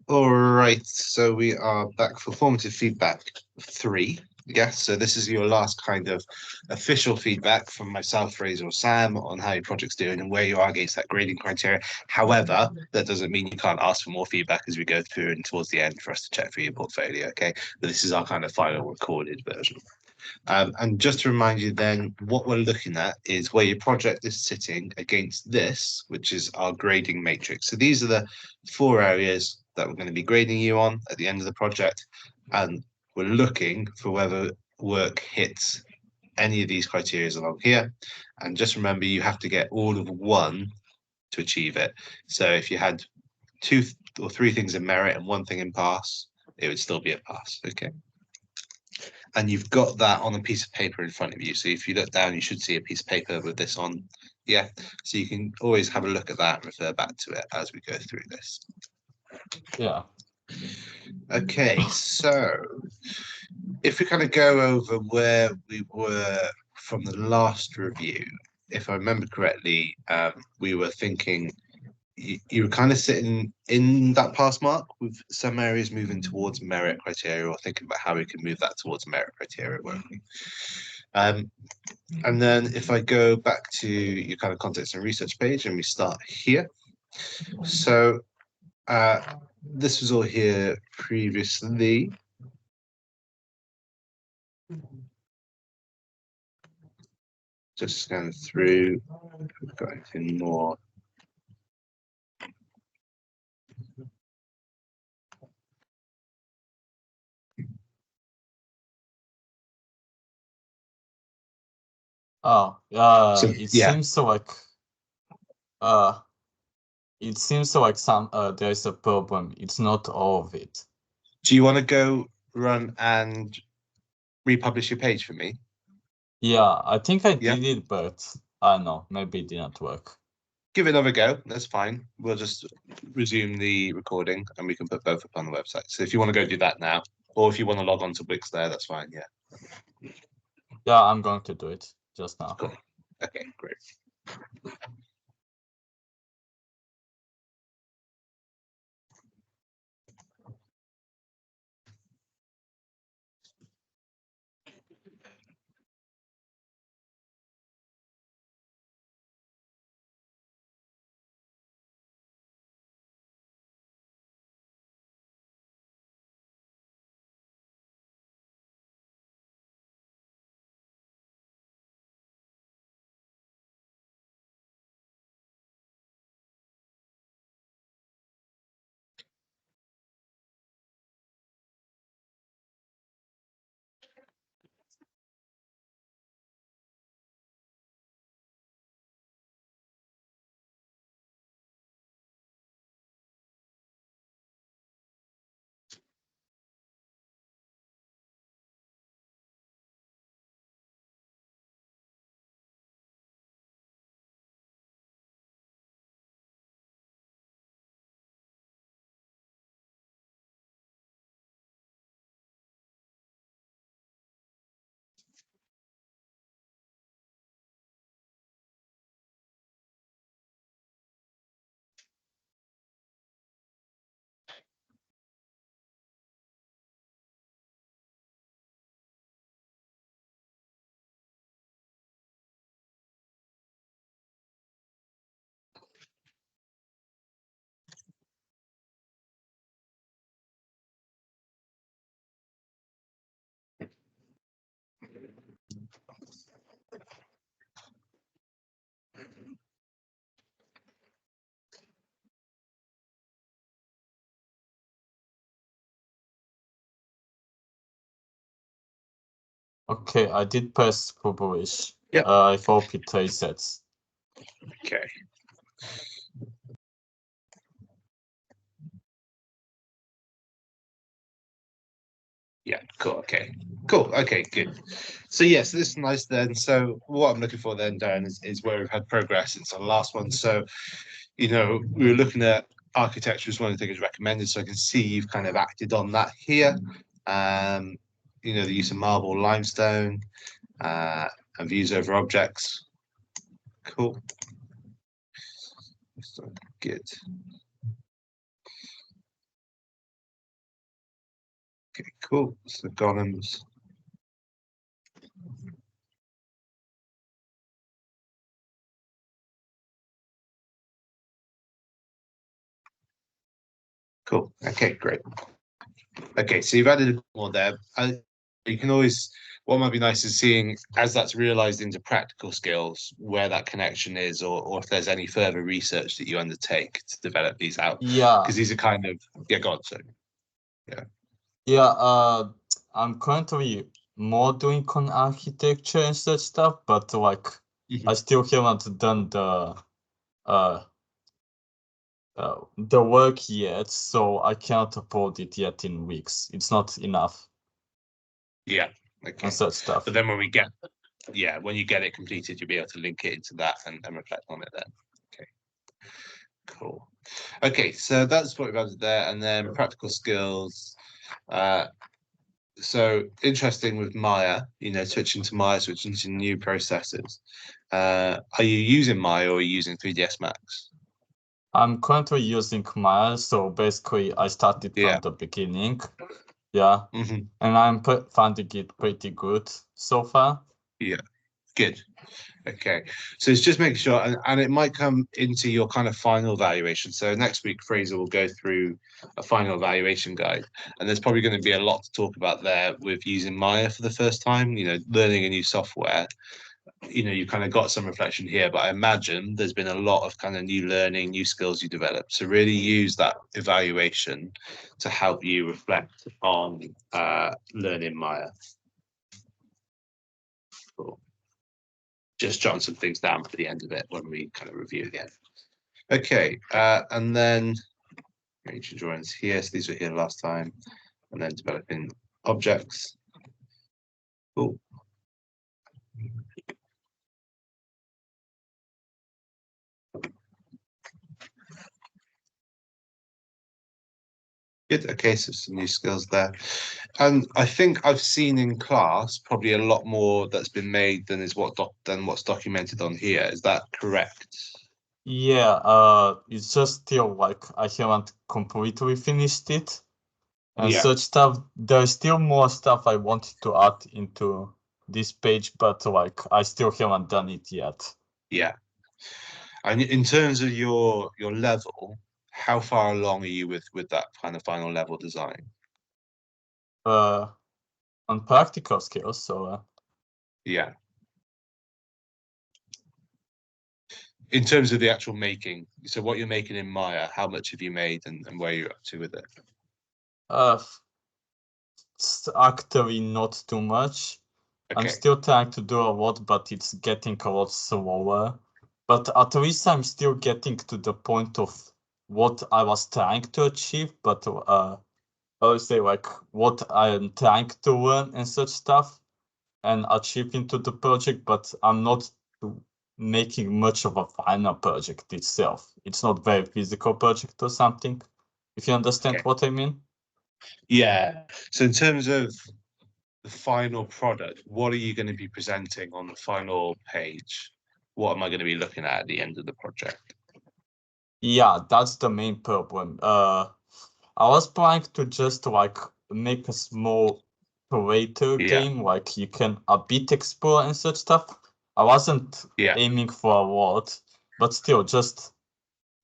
All right, so we are back for formative feedback 3. Yes, so this is your last kind of official feedback from myself, Fraser, or Sam on how your project's doing and where you are against that grading criteria. However, that doesn't mean you can't ask for more feedback as we go through and towards the end for us to check through your portfolio, okay? But this is our kind of final recorded version. And just to remind you then, what we're looking at is where your project is sitting against this, which is our grading matrix. So these are the 4 areas that we're going to be grading you on at the end of the project. And we're looking for whether work hits any of these criteria along here. And just remember, you have to get all of 1 to achieve it. So if you had 2 or 3 things in merit and 1 thing in pass, it would still be a pass, okay? And you've got that on a piece of paper in front of you. So if you look down, you should see a piece of paper with this on. Yeah, so you can always have a look at that and refer back to it as we go through this. Yeah. Okay, so if we kind of go over where we were from the last review, if I remember correctly, we were thinking you were kind of sitting in that pass mark with some areas moving towards merit criteria or thinking about how we can move that towards merit criteria, weren't we? And then if I go back to your kind of context and research page and we start here. So this was all here previously. Just scan through if we've got anything more. Oh, So, it yeah. seems like some there is a problem. It's not all of it. Do you want to go run and republish your page for me? Yeah, I think I Yeah. did it, but I don't know, maybe it didn't work. Give it another go. That's fine. We'll just resume the recording and we can put both up on the website. So if you want to go do that now, or if you want to log on to Wix there, that's fine. Yeah. Yeah, I'm going to do it just now. Cool. Okay, great. Okay, I did press publish. Yep. I hope it resets. Okay. Yeah, cool. Okay. Cool. Okay, good. So yes, this is nice then. So what I'm looking for then, Darren, is where we've had progress since the last one. So, we were looking at architecture as one of the things recommended. So I can see you've kind of acted on that here. The use of marble, limestone, and views over objects. Cool. So good. Okay, cool. So columns. Cool. Okay, great. Okay, so you've added a bit more there. You can always, what might be nice is seeing as that's realized into practical skills, where that connection is, or if there's any further research that you undertake to develop these out. Yeah, Because these are kind of, yeah, go on, sorry. yeah. I'm currently more doing on architecture and such stuff, but like Mhm. I still haven't done uh the work yet, so I can't upload it yet in weeks. It's not enough Yeah, and okay. such stuff. But then when we get, yeah, when you get it completed, you'll be able to link it into that and reflect on it then. Okay, cool. Okay, so that's what we've added there. And then practical skills. So interesting with Maya, switching to Maya, switching to new processes. Are you using Maya or are you using 3ds Max? I'm currently using Maya, so basically I started Yeah. from the beginning. Yeah, Hmm. and I'm finding it pretty good so far. Yeah. Good. Okay. So it's just making sure, and it might come into your kind of final evaluation. So next week, Fraser will go through a final evaluation guide, and there's probably going to be a lot to talk about there with using Maya for the first time, learning a new software. You kind of got some reflection here, but I imagine there's been a lot of kind of new learning, new skills you developed. So really use that evaluation to help you reflect on learning Maya. Cool. Just jotting some things down for the end of it when we kind of review again. Okay, and then major drawings here. So these were here last time, and then developing objects. Cool. Good. Okay, so some new skills there. And I think I've seen in class probably a lot more that's been made than what's documented on here. Is that correct? Yeah, it's just still like I haven't completely finished it and Yeah, such stuff. There's still more stuff I wanted to add into this page, but like I still haven't done it yet. yeah. And in terms of your level, how far along are you with that kind of final level design? Uh, on practical skills, so Yeah. In terms of the actual making, so what you're making in Maya, how much have you made and where you're up to with it? uh, it's actually not too much. I'm Okay. still trying to do a lot, but it's getting a lot slower. But at least I'm still getting to the point of what I was trying to achieve, but I would say like what I am trying to learn and such stuff and achieve into the project, but I'm not making much of a final project itself. It's not very physical project or something, if you understand Okay. what I mean. Yeah. So in terms of the final product, what are you going to be presenting on the final page? What am I going to be looking at the end of the project? Yeah, that's the main problem. I was planning to just like make a small creator Yeah. game, like you can a bit explore and such stuff. I wasn't Yeah. aiming for a lot, but still just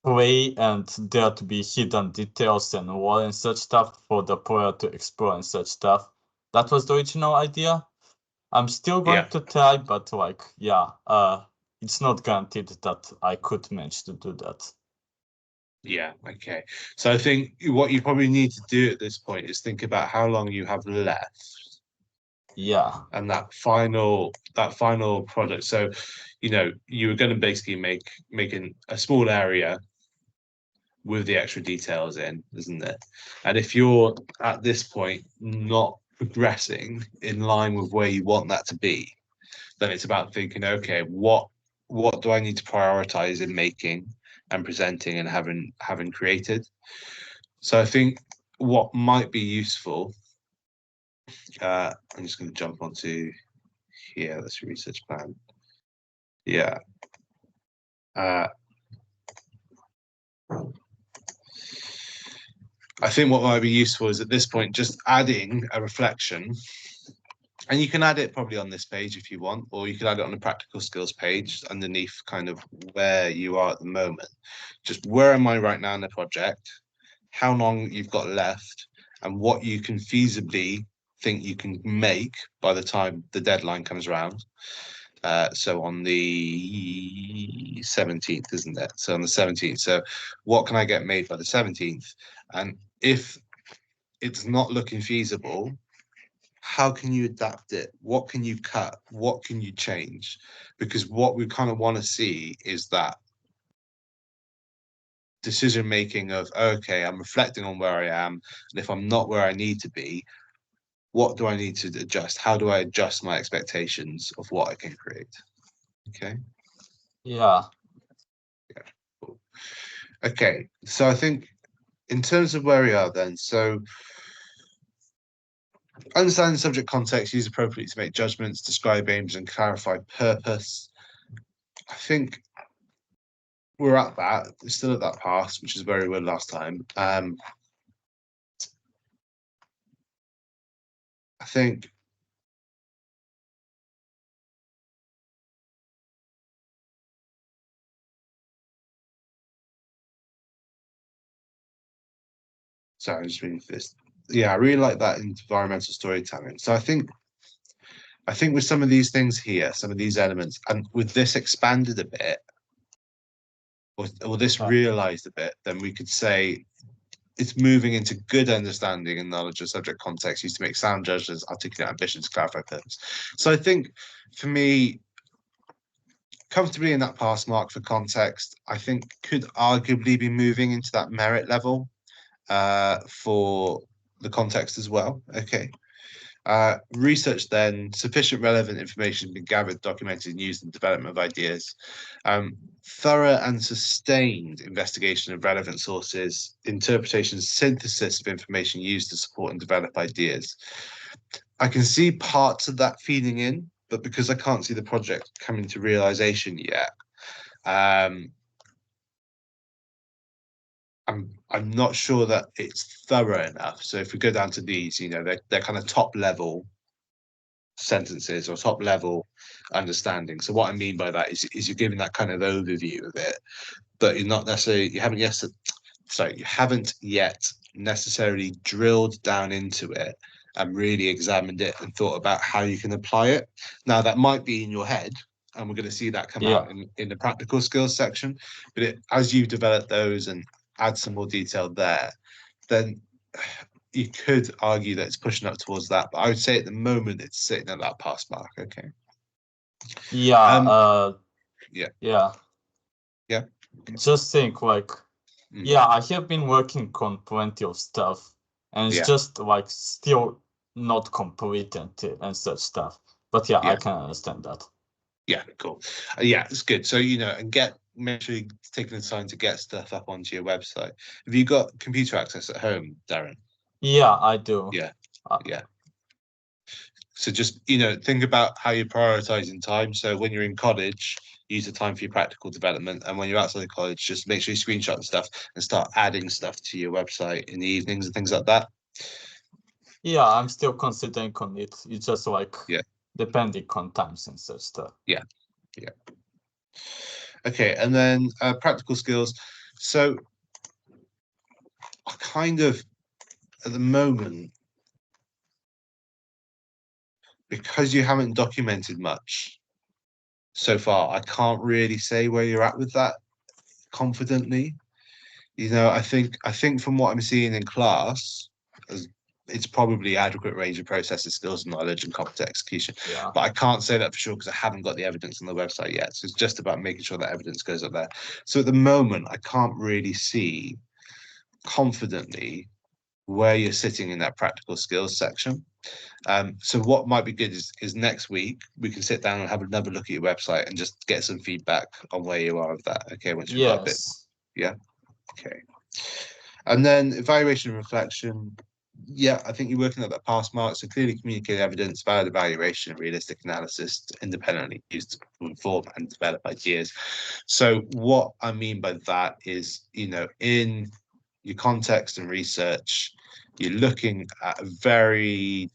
play and there to be hidden details and lore and such stuff for the player to explore and such stuff. That was the original idea. I'm still going Yeah. to try, but like, yeah, it's not guaranteed that I could manage to do that. Yeah. Okay. So I think what you probably need to do at this point is think about how long you have left Yeah, and that final product. So, you were going to basically making a small area with the extra details in, isn't it? And if you're at this point not progressing in line with where you want that to be, then it's about thinking, okay, what do I need to prioritize in making and presenting and having created? So I think what might be useful, I'm just going to jump onto here. That's research plan. Yeah. Uh, I think what might be useful is at this point just adding a reflection, and you can add it probably on this page if you want, or you can add it on the practical skills page underneath kind of where you are at the moment. Just where am I right now in the project, how long you've got left, and what you can feasibly think you can make by the time the deadline comes around. So on the 17th, isn't it? So on the 17th. So what can I get made by the 17th? And if it's not looking feasible, how can you adapt it? What can you cut? What can you change? Because what we kind of want to see is that decision making of, okay, I'm reflecting on where I am, and if I'm not where I need to be, what do I need to adjust? How do I adjust my expectations of what I can create? Okay. Yeah. Yeah. Cool. Okay. So I think in terms of where we are then, so understanding subject context, use appropriately to make judgments, describe aims, and clarify purpose. I think we're at that, still at that pass, which is where we were last time. I think sorry, I'm just reading this. Yeah, I really like that environmental storytelling. So I think with some of these things here, some of these elements, and with this expanded a bit, or this realized a bit, then we could say it's moving into good understanding and knowledge of subject context used to make sound judgments, articulate ambitions, clarify purpose. So I think for me, comfortably in that pass mark for context, I think could arguably be moving into that merit level for the context as well. Okay. Research then, sufficient relevant information has been gathered, documented, and used in the development of ideas. Thorough and sustained investigation of relevant sources, interpretation, synthesis of information used to support and develop ideas. I can see parts of that feeding in, but because I can't see the project coming to realization yet, I'm not sure that it's thorough enough. So if we go down to these, they're kind of top level sentences or top level understanding. So what I mean by that is you're giving that kind of overview of it, but you're not necessarily you haven't yet necessarily drilled down into it and really examined it and thought about how you can apply it. Now that might be in your head, and we're going to see that come out in the practical skills section. But as you develop those and add some more detail there, then you could argue that it's pushing up towards that, but I would say at the moment it's sitting at that pass mark. Okay. Yeah. Yeah. Yeah. Yeah. Just think like, yeah, I have been working on plenty of stuff, and it's just like still not complete and such stuff. But yeah, I can understand that. Yeah, cool. Yeah, it's good. So and make sure you're taking the time to get stuff up onto your website. Have you got computer access at home, Darren? Yeah, I do. Yeah. Yeah. So just think about how you're prioritizing time. So when you're in college, use the time for your practical development, and when you're outside of college, just make sure you screenshot the stuff and start adding stuff to your website in the evenings and things like that. Yeah, I'm still considering on it. It's just like depending on times and such stuff. Yeah. Yeah. Okay, and then practical skills. So I kind of at the moment, because you haven't documented much so far, I can't really say where you're at with that confidently. I think from what I'm seeing in class, it's probably adequate range of processes, skills, knowledge, and competent execution. Yeah. But I can't say that for sure because I haven't got the evidence on the website yet. So it's just about making sure that evidence goes up there. So at the moment, I can't really see confidently where you're sitting in that practical skills section. So what might be good is next week we can sit down and have another look at your website and just get some feedback on where you are with that. Okay, once you've got a bit. Yeah. Okay. And then evaluation and reflection. Yeah, I think you're working at that pass mark. So clearly communicate evidence, valid evaluation, realistic analysis, independently used to inform and develop ideas. So what I mean by that is, in your context and research. You're looking at a varied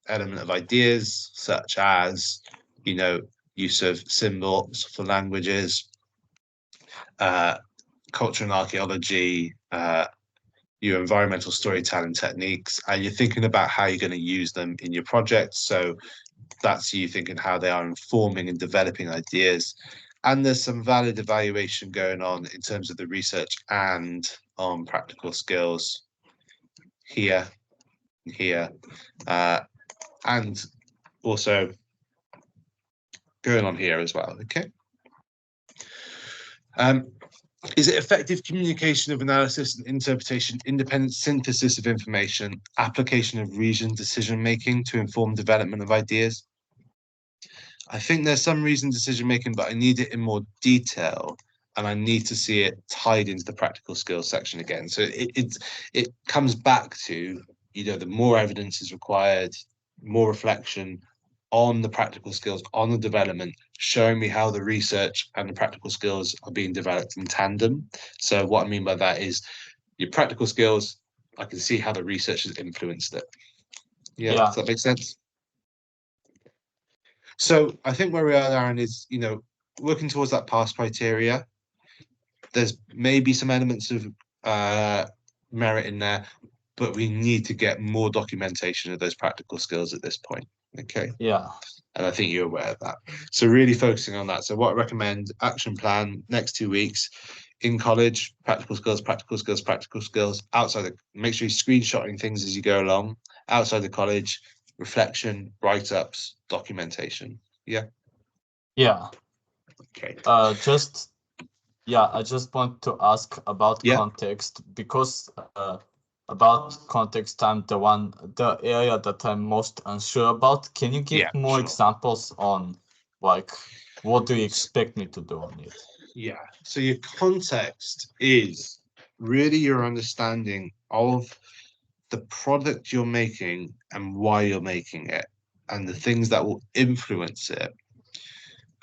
element of ideas, such as, you know, use of symbols for languages, culture and archaeology, your environmental storytelling techniques, and you're thinking about how you're going to use them in your project. So that's you thinking how they are informing and developing ideas. And there's some valid evaluation going on in terms of the research and practical skills here, and also going on here as well. Okay. Is it effective communication of analysis and interpretation, independent synthesis of information, application of reasoned decision making to inform development of ideas? I think there's some reasoned decision making, but I need it in more detail, and I need to see it tied into the practical skills section again. So it comes back to, you know, the more evidence is required, more reflection on the practical skills, on the development, showing me how the research and the practical skills are being developed in tandem. So what I mean by that is your practical skills, I can see how the research has influenced it. Yeah, does that make sense? So I think where we are, Aaron, is, you know, working towards that pass criteria. There's maybe some elements of merit in there, but we need to get more documentation of those practical skills at this point. Okay. Yeah. And I think you're aware of that. So really focusing on that. So what I recommend, action plan, next 2 weeks in college, practical skills, practical skills, practical skills. Outside the, make sure you're screenshotting things as you go along. Outside the college, reflection, write-ups, documentation. Yeah. Yeah. Okay. I just want to ask about context, because about context, I'm the area that I'm most unsure about. Can you give more examples on, like, what do you expect me to do on it? Yeah. So your context is really your understanding of the product you're making and why you're making it, and the things that will influence it,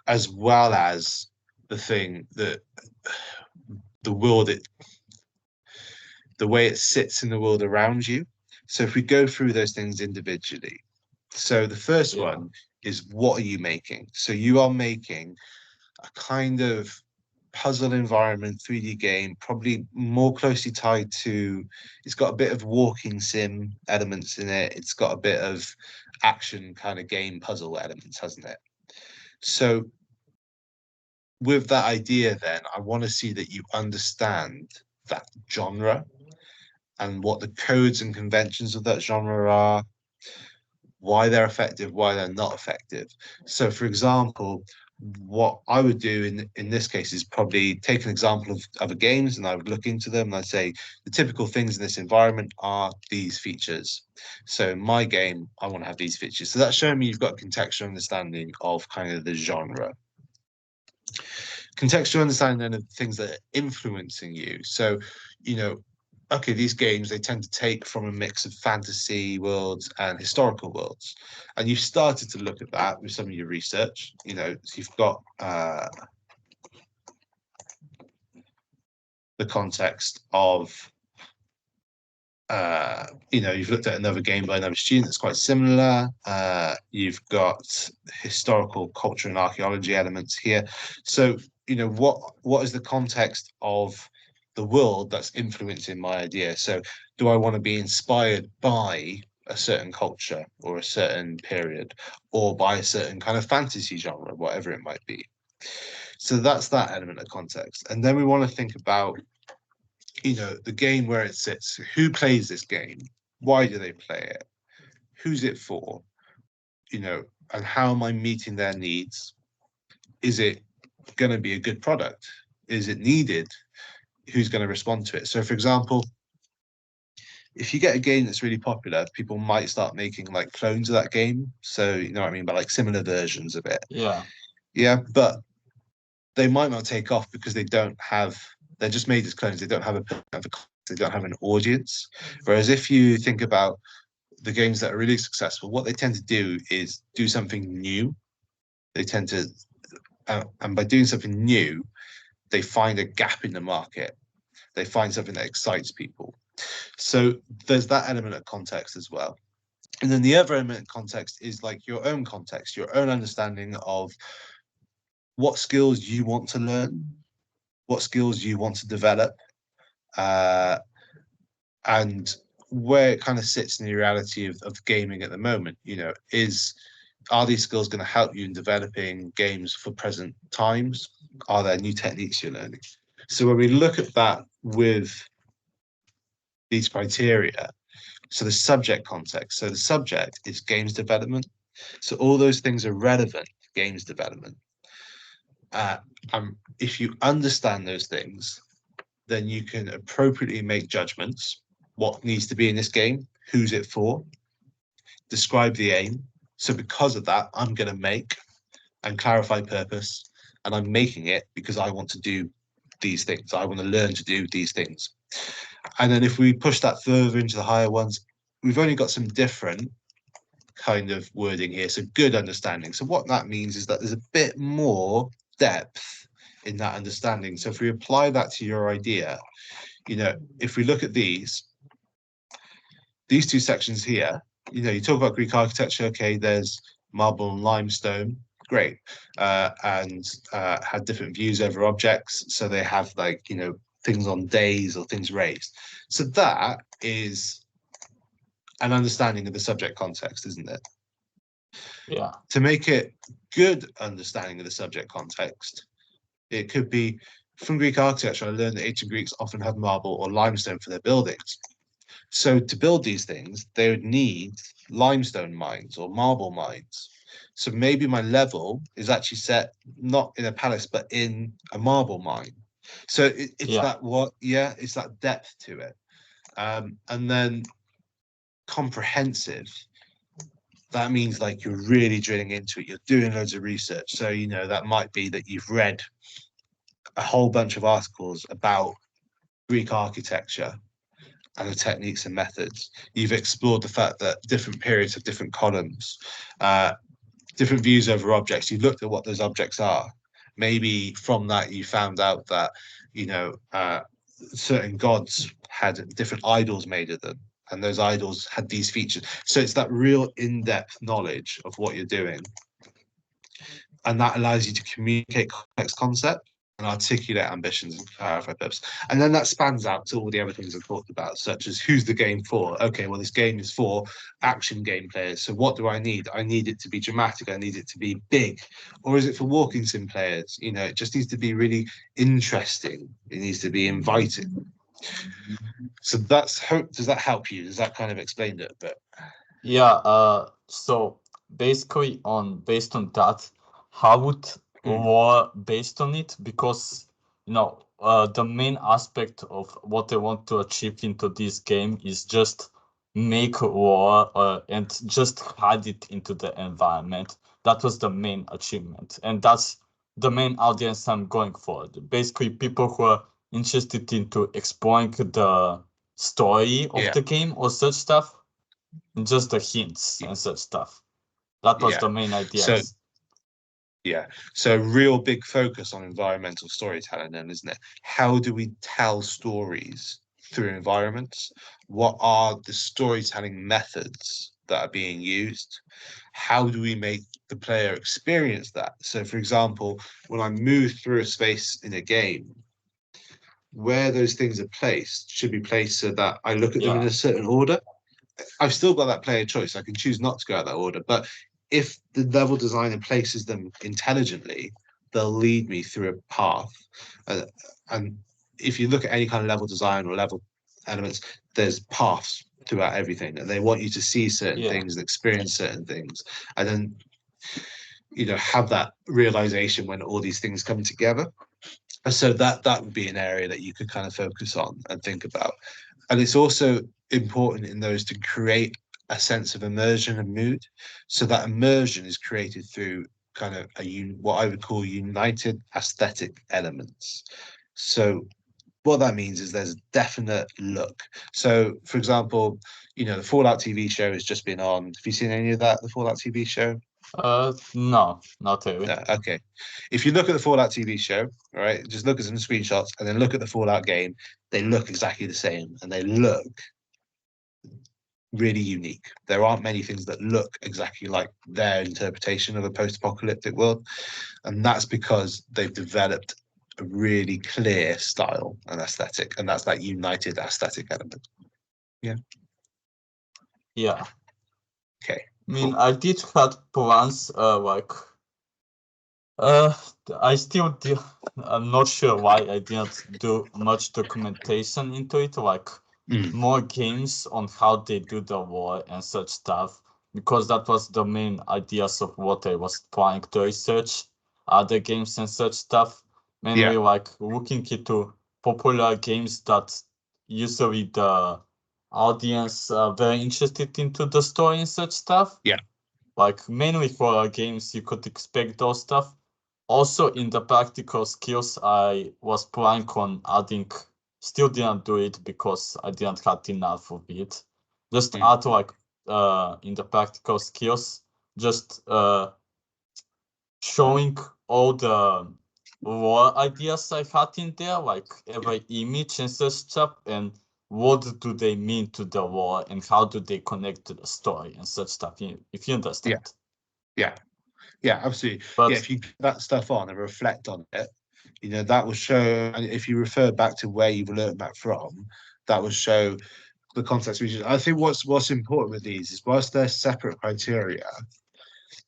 as well as the thing that the world it the way it sits in the world around you. So if we go through those things individually. So the first one is, what are you making? So you are making a kind of puzzle environment 3D game, probably more closely tied to, it's got a bit of walking sim elements in it. It's got a bit of action kind of game puzzle elements, hasn't it? So with that idea, then I want to see that you understand that genre and what the codes and conventions of that genre are, why they're effective, why they're not effective. So, for example, what I would do in this case is probably take an example of other games, and I would look into them and I'd say the typical things in this environment are these features. So in my game, I want to have these features. So that's showing me you've got a contextual understanding of kind of the genre. Contextual understanding of things that are influencing you. So, you know, okay, these games, they tend to take from a mix of fantasy worlds and historical worlds. And you've started to look at that with some of your research. You know, so you've got the context of, you know, you've looked at another game by another student that's quite similar. You've got historical culture and archaeology elements here. So, you know, what is the context of the world that's influencing my idea? So do I want to be inspired by a certain culture or a certain period, or by a certain kind of fantasy genre, whatever it might be? So that's that element of context. And then we want to think about, you know, the game, where it sits. Who plays this game? Why do they play it? Who's it for? You know, and how am I meeting their needs? Is it going to be a good product? Is it needed? Who's going to respond to it? So, for example, if you get a game that's really popular, people might start making like clones of that game. So, you know what I mean, but like similar versions of it. Yeah. Yeah, but they might not take off because they're just made as clones. They don't have they don't have an audience. Whereas if you think about the games that are really successful, what they tend to do is do something new. They tend to, and by doing something new, they find a gap in the market. They find something that excites people. So there's that element of context as well. And then the other element of context is like your own context, your own understanding of what skills you want to learn, what skills you want to develop, uh, and where it kind of sits in the reality of gaming at the moment. Are these skills going to help you in developing games for present times? Are there new techniques you're learning? So when we look at that with these criteria, so the subject context, so the subject is games development. So all those things are relevant to games development. Uh, if you understand those things, then you can appropriately make judgments. What needs to be in this game? Who's it for? Describe the aim. So because of that, I'm going to make and clarify purpose, and I'm making it because I want to do these things. I want to learn to do these things. And then if we push that further into the higher ones, we've only got some different kind of wording here. So good understanding. So what that means is that there's a bit more depth in that understanding. So if we apply that to your idea, if we look at these two sections here, you talk about Greek architecture. Okay, there's marble and limestone. Great. And had different views over objects. So they have things on days or things raised. So that is an understanding of the subject context, isn't it? Yeah. To make it good understanding of the subject context, it could be from Greek architecture. I learned that ancient Greeks often had marble or limestone for their buildings. So to build these things, they would need limestone mines or marble mines. So maybe my level is actually set not in a palace, but in a marble mine. So it's it's that depth to it. And then comprehensive, that means like you're really drilling into it. You're doing loads of research. So, that might be that you've read a whole bunch of articles about Greek architecture and the techniques and methods. You've explored the fact that different periods have different columns, different views over objects. You've looked at what those objects are. Maybe from that you found out that certain gods had different idols made of them, and those idols had these features. So it's that real in-depth knowledge of what you're doing, and that allows you to communicate complex concepts and articulate ambitions and clarify purpose. And then that spans out to all the other things I've talked about, such as who's the game for? Okay, well, this game is for action game players. So what do I need? I need it to be dramatic. I need it to be big. Or is it for walking sim players? It just needs to be really interesting. It needs to be inviting. So does that help you? Does that kind of explain it a bit? Yeah, so based on that, how would war based on it? Because the main aspect of what I want to achieve into this game is just make war and just hide it into the environment. That was the main achievement, and that's the main audience I'm going for. Basically, people who are interested into exploring the story of the game or such stuff, just the hints and such stuff. That was the main idea. So real big focus on environmental storytelling then, isn't it? How do we tell stories through environments? What are the storytelling methods that are being used? How do we make the player experience that? So for example, when I move through a space in a game, where those things are placed should be placed so that I look at them in a certain order. I've still got that player choice. I can choose not to go out that order. But if the level designer places them intelligently, they'll lead me through a path. And if you look at any kind of level design or level elements, there's paths throughout everything. And they want you to see certain things and experience certain things. And then, have that realization when all these things come together. So that would be an area that you could kind of focus on and think about. And it's also important in those to create a sense of immersion and mood. So that immersion is created through kind of what I would call united aesthetic elements. So what that means is there's a definite look. So for example, the Fallout TV show has just been on. Have you seen any of that, the Fallout TV show? No, not really. Okay. If you look at the Fallout TV show, all right, just look at some screenshots and then look at the Fallout game, they look exactly the same and they look really unique. There aren't many things that look exactly like their interpretation of a post-apocalyptic world, and that's because they've developed a really clear style and aesthetic, and that's that united aesthetic element. Yeah. Yeah. Okay. I mean, Cool. I did had plans, I still do. I'm not sure why I didn't do much documentation into it, like more games on how they do the war and such stuff, because that was the main ideas of what I was trying to research, other games and such stuff. Mainly like looking into popular games that usually the audience are very interested into the story and such stuff. Yeah. Like mainly for games, you could expect those stuff. Also, in the practical skills, I was planning on adding, still didn't do it because I didn't have enough of it. Just add like in the practical skills, just showing all the lore ideas I had in there, like every image and such stuff, and what do they mean to the lore and how do they connect to the story and such stuff, if you understand. Yeah, absolutely. But If you get that stuff on and reflect on it, that will show. And if you refer back to where you've learned that from, that will show the context region. I think what's important with these is whilst they're separate criteria,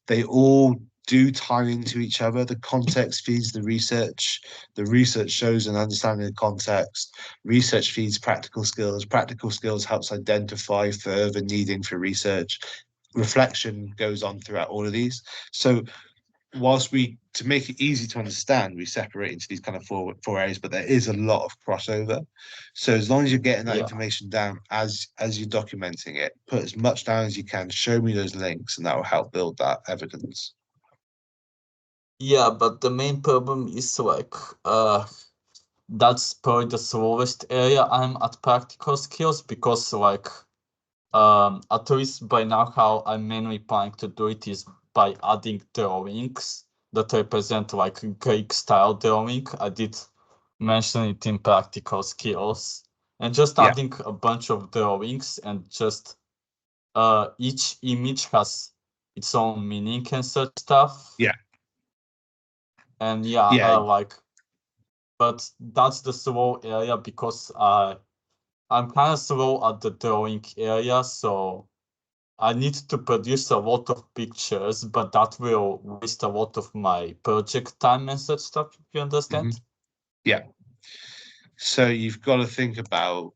they all do tie into each other. The context feeds the research shows an understanding of context, research feeds practical skills helps identify further needing for research, reflection goes on throughout all of these. So whilst to make it easy to understand, we separate into these kind of four areas, but there is a lot of crossover. So as long as you're getting that information down as you're documenting it, put as much down as you can, show me those links, and that will help build that evidence. yeah, but the main problem is like that's probably the slowest area I'm at practical skills, because like at least by now how I'm mainly planning to do it is by adding drawings that represent like Greek style drawing. I did mention it in practical skills, and just Yeah, adding a bunch of drawings, and just each image has its own meaning and such stuff. yeah, And yeah. like, but that's the slow area because I'm kind of slow at the drawing area, so I need to produce a lot of pictures, but that will waste a lot of my project time and such stuff, if you understand. Yeah. So you've got to think about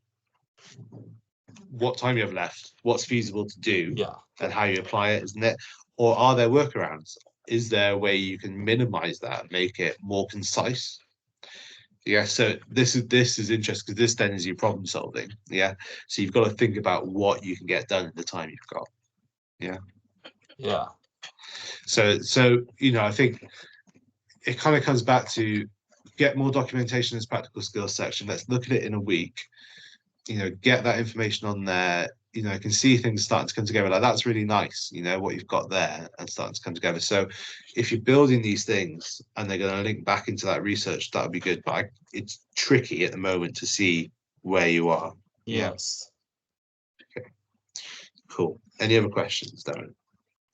what time you have left, what's feasible to do, Yeah. and how you apply it, isn't it? Or are there workarounds? Is there a way you can minimize that, make it more concise? Yeah, so this is interesting because this then is your problem solving. Yeah. So you've got to think about what you can get done in the time you've got. Yeah. Yeah. So I think it kind of comes back to get more documentation as practical skills section. Let's look at it in a week. Get that information on there. I can see things starting to come together. Like that's really nice, what you've got there and starting to come together. So if you're building these things and they're going to link back into that research, that would be good. But it's tricky at the moment to see where you are. Yeah. Yes. Okay. Cool. Any other questions, Darren?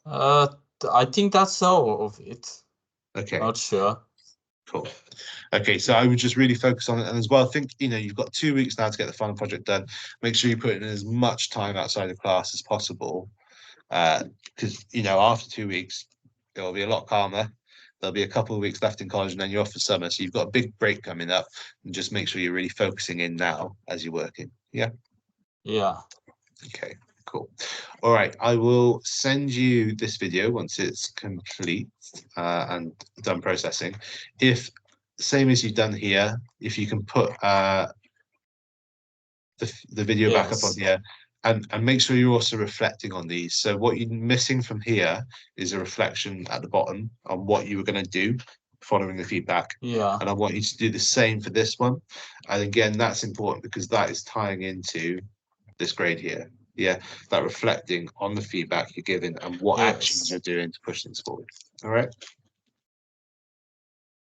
I think that's all of it. Okay. Not sure. Cool. Okay, so I would just really focus on it, and as well, I think you've got 2 weeks now to get the final project done. Make sure you put in as much time outside of class as possible, because after 2 weeks it will be a lot calmer. There'll be a couple of weeks left in college, and then you're off for summer, so you've got a big break coming up. And just make sure you're really focusing in now as you're working. Yeah. Yeah. Okay. Cool. All right. I will send you this video once it's complete and done processing. If same as you've done here, if you can put the video back up on Yes. here and make sure you're also reflecting on these. So what you're missing from here is a reflection at the bottom on what you were going to do following the feedback. Yeah. And I want you to do the same for this one. And again, that's important because that is tying into this grade here. Yeah, that reflecting on the feedback you're giving and what actions Yes. you're doing to push things forward. All right.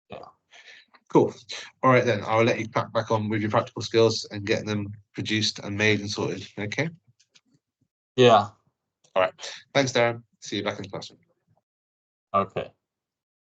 Yeah. Cool. All right, then I'll let you crack back on with your practical skills and get them produced and made and sorted. Okay. Yeah. All right. Thanks, Darren. See you back in the classroom. Okay.